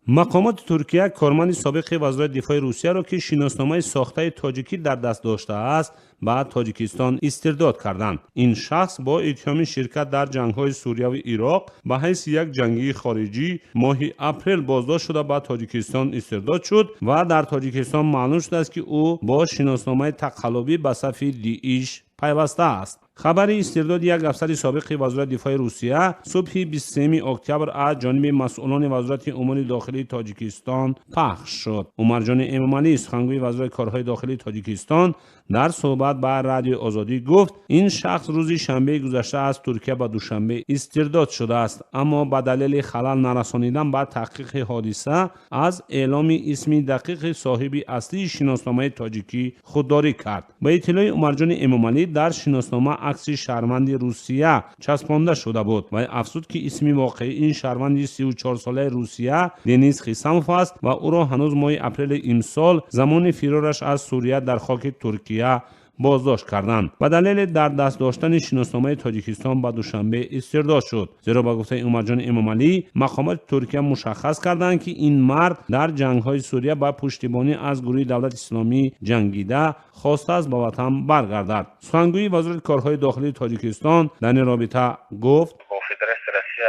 مقامات ترکیه کارمند سابق وزارت دفاع روسیه را که شناسنامه ساخته تاجیکی در دست داشته است به تاجیکستان استرداد کردند. این شخص با اتهام شرکت در جنگ‌های سوریه و عراق به حیث یک جنگی خارجی ماه اپریل بازداشت شده به تاجیکستان استرداد شد و در تاجیکستان معلوم شده است که او با شناسنامه تقلبی به صف داعش پیوسته است. خبر استرداد یک افسر سابق وزارت دفاع روسیه صبح 23 اکتبر از جانب مسئولان وزارت امور داخلی تاجیکستان پخش شد. عمرجان امامعلی سخنگوی وزارت کارهای داخلی تاجیکستان در صحبت با رادیو آزادی گفت این شخص روز شنبه گذشته از ترکیه به دوشنبه استرداد شده است، اما به دلیل خلل نرسانیدن به تحقیق حادثه از اعلام اسم دقیق صاحب اصلی شناسنامه تاجیکی خودداری کرد. به اطلاع عمرجان امامعلی در شناسنامه عکس شهروند روسیه چسبانده شده بود و افزود که اسم واقعی این شهروند 34 ساله روسیه دنیز خیسموف است و او را هنوز ماه اپریل امسال زمان فرارش از سوریه در خاک ترکیه بازداشت کردند. به دلیل در دست داشتن شناسنامه تاجیکستان به دوشنبه استرداد شد، زیرا به گفته عمرجان امامعلی مقامات ترکیه مشخص کردند که این مرد در جنگ‌های سوریه با پشتیبانی از گروه دولت اسلامی جنگیده خواسته است به وطن برگردد. سخنگوی وزارت کارهای داخلی تاجیکستان در این رابطه گفت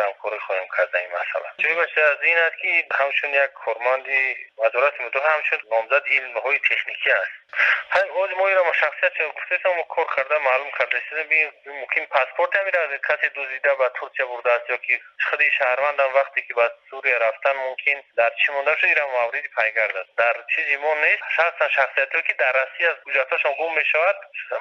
همکاری خواهیم کرد در این مسئله. جای باشه از این است که همچون یک کارمند وزارت مدافع همچون نامزد علم‌های تکنیکی است. همین اوج ما را شخصیت گفتم و کار کرده معلوم کرده شده ممکن پاسپورت هم را کسی دزدیده به ترکیه برده است یا که خودی شهروند هم وقتی که به سوریه رفتن ممکن در چی مونده شده را موردی پیگرد در چیزی ما نیست. شخصیتی که در راستی از حجتاشون گم میشود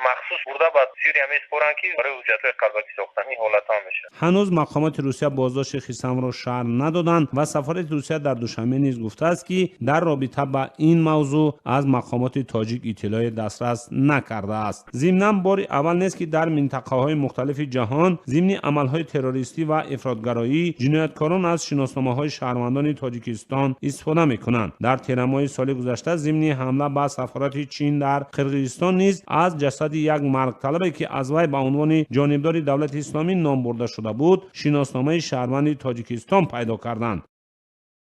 مخصوص برده به سوریه میسپرن که برای حجت‌های قلبکی ساختن این حالت ها میشه. هنوز مقامات روسیه بازداشت خیسم را شرح ندادند و سفارت روسیه در دوشنبه نیز گفته است که در رابطه با این موضوع از مقامات تاجیک اطلاع دسترس نکرده است. ضمناً بار اول نیست که در منطقه‌های مختلف جهان ضمن عمل‌های تروریستی و افراطگرایی جنایتکاران از شناسنامه‌های شهروندان تاجیکستان استفاده می‌کنند. در تیرماه سال گذشته ضمن حمله به سفارت چین در قرقیزستان نیز از جسد یک مرگ طلبی که از وی به عنوان جانبدار دولت اسلامی نام برده شده بود شناسنامه شهروند تاجیکستان پیدا کردند.